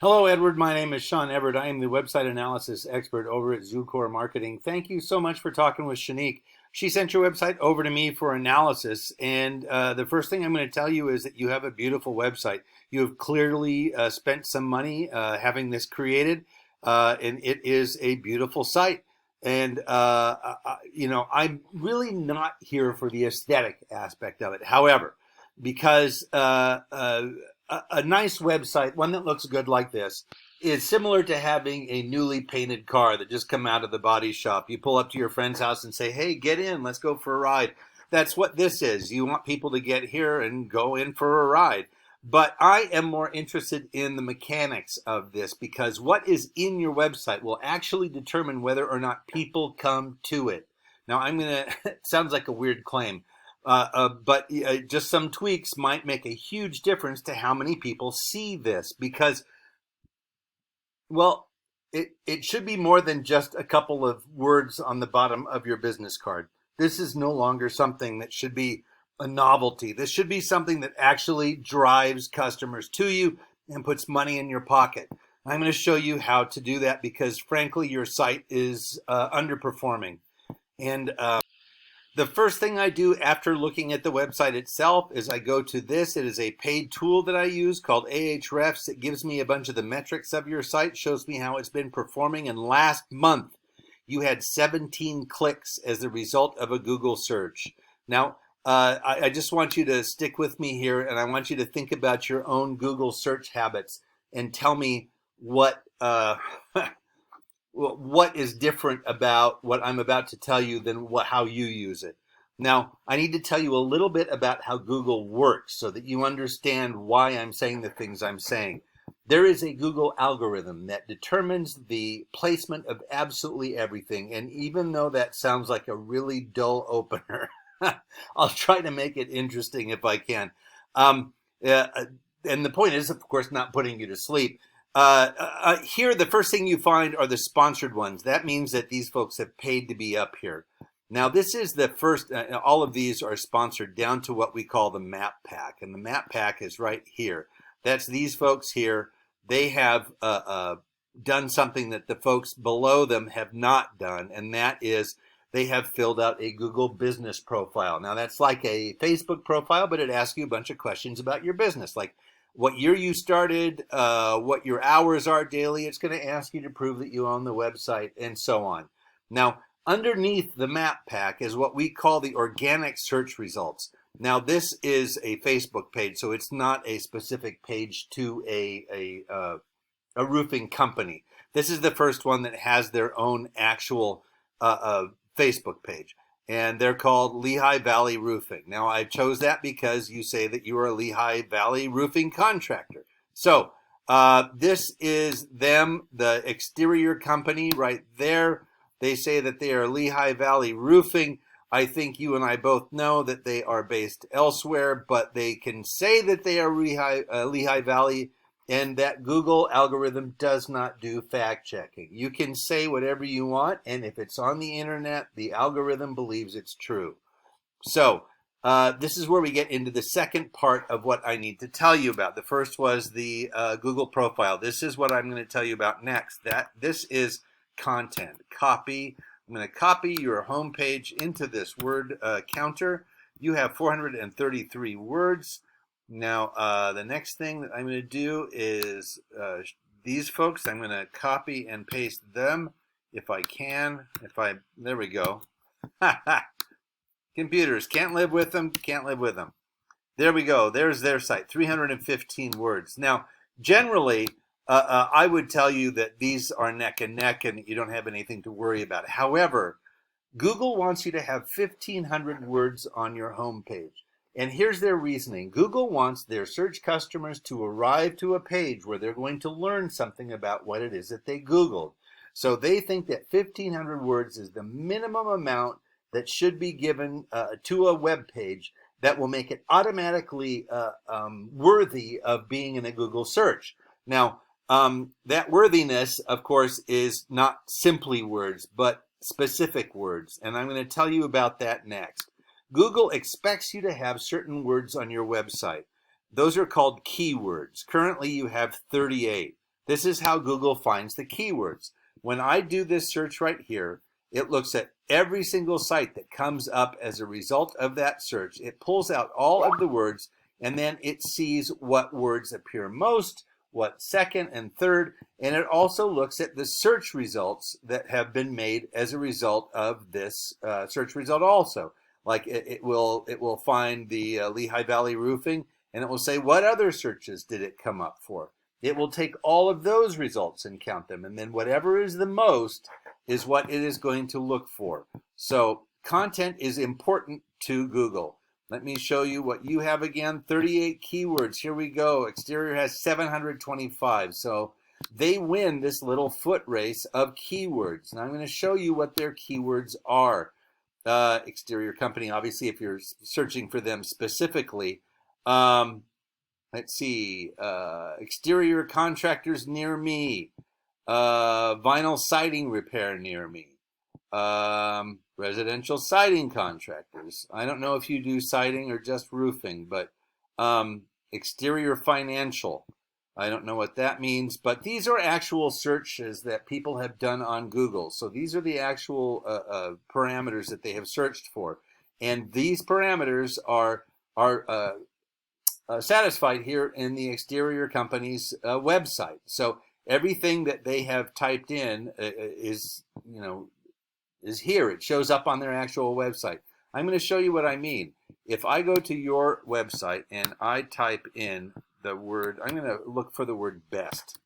Hello, Edward. My name is Sean Everett. I am the website analysis expert over at Zucore Marketing. Thank you so much for talking with Shanique. She sent your website over to me for analysis, and the first thing I'm going to tell you is that you have a beautiful website. You have clearly spent some money having this created, and it is a beautiful site. And I'm really not here for the aesthetic aspect of it. However, because a nice website, one that looks good like this, is similar to having a newly painted car that just come out of the body shop. You pull up to your friend's house and say, "Hey, get in, let's go for a ride." That's what this is. You want people to get here and go in for a ride. But I am more interested in the mechanics of this, because what is in your website will actually determine whether or not people come to it. Now, it sounds like a weird claim, but just some tweaks might make a huge difference to how many people see this, because, well, it should be more than just a couple of words on the bottom of your business card. This is no longer something that should be a novelty. This should be something that actually drives customers to you and puts money in your pocket. I'm going to show you how to do that, because frankly, your site is underperforming. And the first thing I do after looking at the website itself is I go to this. It is a paid tool that I use called Ahrefs. It gives me a bunch of the metrics of your site, shows me how it's been performing. And last month, you had 17 clicks as a result of a Google search. Now, I just want you to stick with me here, and I want you to think about your own Google search habits and tell me what what is different about what I'm about to tell you than how you use it. Now, I need to tell you a little bit about how Google works so that you understand why I'm saying the things I'm saying. There is a Google algorithm that determines the placement of absolutely everything. And even though that sounds like a really dull opener, I'll try to make it interesting if I can. And the point is, of course, not putting you to sleep. Here, the first thing you find are the sponsored ones. That means that these folks have paid to be up here. Now, this is the first, all of these are sponsored down to what we call the map pack. And the map pack is right here. That's these folks here. They have done something that the folks below them have not done, and that is they have filled out a Google business profile. Now, that's like a Facebook profile, but it asks you a bunch of questions about your business, like what year you started, what your hours are daily. It's going to ask you to prove that you own the website, and so on. Now, underneath the map pack is what we call the organic search results. Now, this is a Facebook page, so it's not a specific page to a roofing company. This is the first one that has their own actual Facebook page, and they're called Lehigh Valley Roofing. Now, I chose that because you say that you are a Lehigh Valley roofing contractor. So this is them, the exterior company right there. They say that they are Lehigh Valley Roofing. I think you and I both know that they are based elsewhere, but they can say that they are Lehigh Valley, and that Google algorithm does not do fact checking. You can say whatever you want, and if it's on the internet, the algorithm believes it's true. So this is where we get into the second part of what I need to tell you about. The first was the Google profile. This is what I'm going to tell you about next. This is content. Copy. I'm going to copy your home page into this word counter. You have 433 words. Now, the next thing that I'm going to do is these folks, I'm going to copy and paste them if I can. There we go. Computers, can't live with them, can't live with them. There we go. There's their site, 315 words. Now, generally, I would tell you that these are neck and neck and you don't have anything to worry about. However, Google wants you to have 1,500 words on your home page. And here's their reasoning. Google wants their search customers to arrive to a page where they're going to learn something about what it is that they Googled. So they think that 1,500 words is the minimum amount that should be given to a web page that will make it automatically worthy of being in a Google search. Now, that worthiness, of course, is not simply words, but specific words. And I'm going to tell you about that next. Google expects you to have certain words on your website. Those are called keywords. Currently, you have 38. This is how Google finds the keywords. When I do this search right here, it looks at every single site that comes up as a result of that search. It pulls out all of the words, and then it sees what words appear most, what second and third, and it also looks at the search results that have been made as a result of this search result also. Like it will find the Lehigh Valley roofing, and it will say what other searches did it come up for. It will take all of those results and count them, and then whatever is the most is what it is going to look for. So content is important to Google. Let me show you what you have again. 38 keywords. Here we go. Exterior has 725. So they win this little foot race of keywords. Now I'm going to show you what their keywords are. Exterior company, obviously, if you're searching for them specifically. Let's see, exterior contractors near me, vinyl siding repair near me, residential siding contractors. I don't know if you do siding or just roofing, but exterior financial. I don't know what that means, but these are actual searches that people have done on Google. So these are the actual parameters that they have searched for. And these parameters are satisfied here in the exterior company's website. So everything that they have typed in is here. It shows up on their actual website. I'm going to show you what I mean. If I go to your website and I type in the word, I'm going to look for the word best.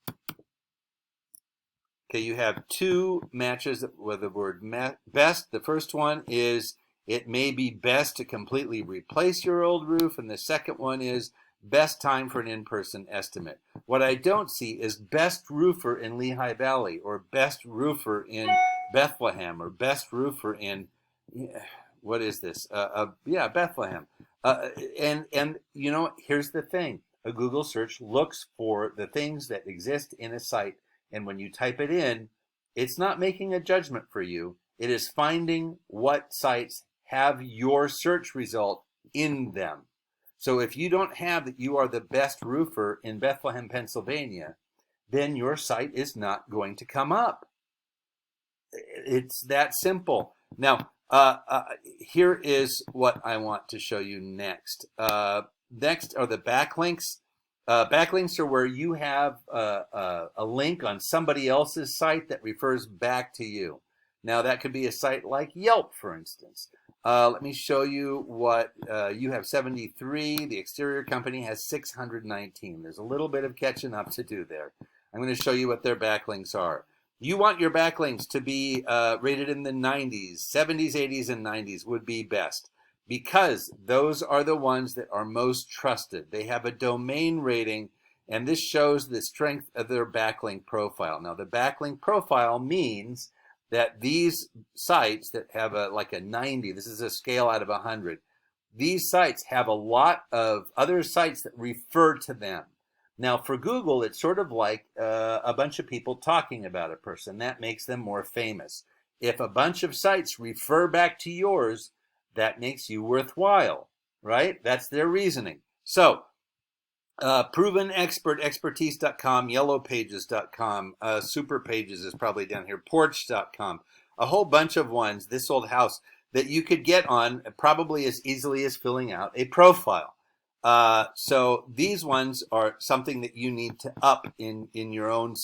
Okay, you have two matches with the word best. The first one is it may be best to completely replace your old roof, and the second one is best time for an in-person estimate. What I don't see is best roofer in Lehigh Valley, or best roofer in Bethlehem, or best roofer in, what is this? Bethlehem. And you know, here's the thing. A Google search looks for the things that exist in a site, and when you type it in, it's not making a judgment for you. It is finding what sites have your search result in them. So if you don't have that you are the best roofer in Bethlehem, Pennsylvania, then your site is not going to come up. It's that simple. Now, here is what I want to show you next. Next are the backlinks. Backlinks are where you have a link on somebody else's site that refers back to you. Now, that could be a site like Yelp, for instance. Let me show you what you have 73. The exterior company has 619. There's a little bit of catching up to do there. I'm going to show you what their backlinks are. You want your backlinks to be rated in the 90s, 70s, 80s, and 90s would be best, because those are the ones that are most trusted. They have a domain rating, and this shows the strength of their backlink profile. Now, the backlink profile means that these sites that have like a 90, this is a scale out of 100, these sites have a lot of other sites that refer to them. Now, for Google, it's sort of like a bunch of people talking about a person. That makes them more famous. If a bunch of sites refer back to yours, that makes you worthwhile, right? That's their reasoning. So, Proven Expert, expertise.com, yellowpages.com, Superpages is probably down here, porch.com, a whole bunch of ones, This Old House, that you could get on probably as easily as filling out a profile. So these ones are something that you need to up in your own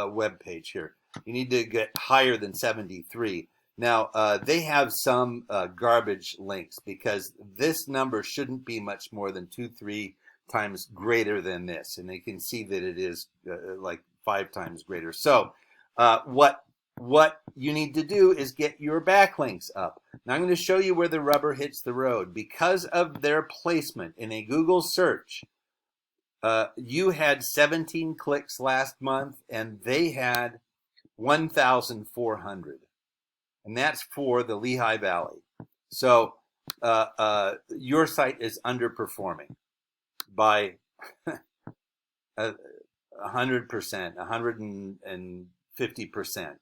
web page here. You need to get higher than 73. Now, they have some garbage links, because this number shouldn't be much more than 2-3 times greater than this, and they can see that it is like 5 times greater. So what you need to do is get your backlinks up. Now I'm going to show you where the rubber hits the road. Because of their placement in a Google search, you had 17 clicks last month, and they had 1,400, and that's for the Lehigh Valley. So your site is underperforming by 100%, 150%.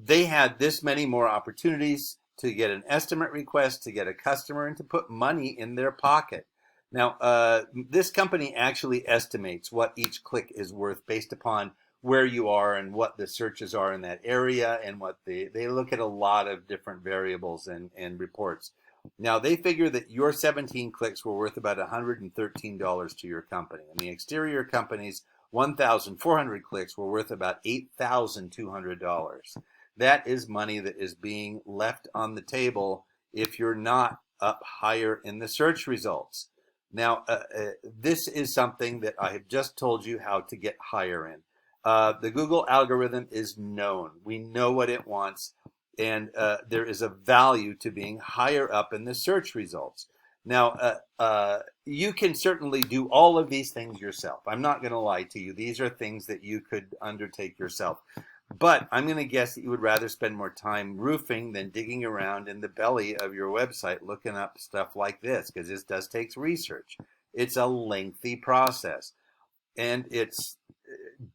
They had this many more opportunities to get an estimate request, to get a customer, and to put money in their pocket. Now, this company actually estimates what each click is worth based upon where you are and what the searches are in that area, and what they look at a lot of different variables and reports. Now, they figure that your 17 clicks were worth about $113 to your company, and the exterior company's 1,400 clicks were worth about $8,200. That is money that is being left on the table if you're not up higher in the search results. Now, this is something that I have just told you how to get higher in. The Google algorithm is known. We know what it wants, and there is a value to being higher up in the search results. Now, you can certainly do all of these things yourself. I'm not going to lie to you. These are things that you could undertake yourself. But I'm going to guess that you would rather spend more time roofing than digging around in the belly of your website looking up stuff like this, because this does take research. It's a lengthy process, and it's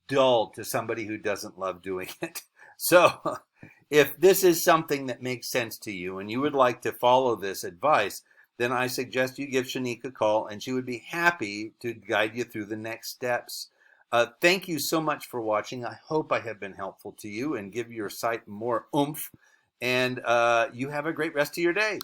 dull to somebody who doesn't love doing it. So if this is something that makes sense to you and you would like to follow this advice, then I suggest you give Shanique a call, and she would be happy to guide you through the next steps. Thank you so much for watching. I hope I have been helpful to you and give your site more oomph. And you have a great rest of your day.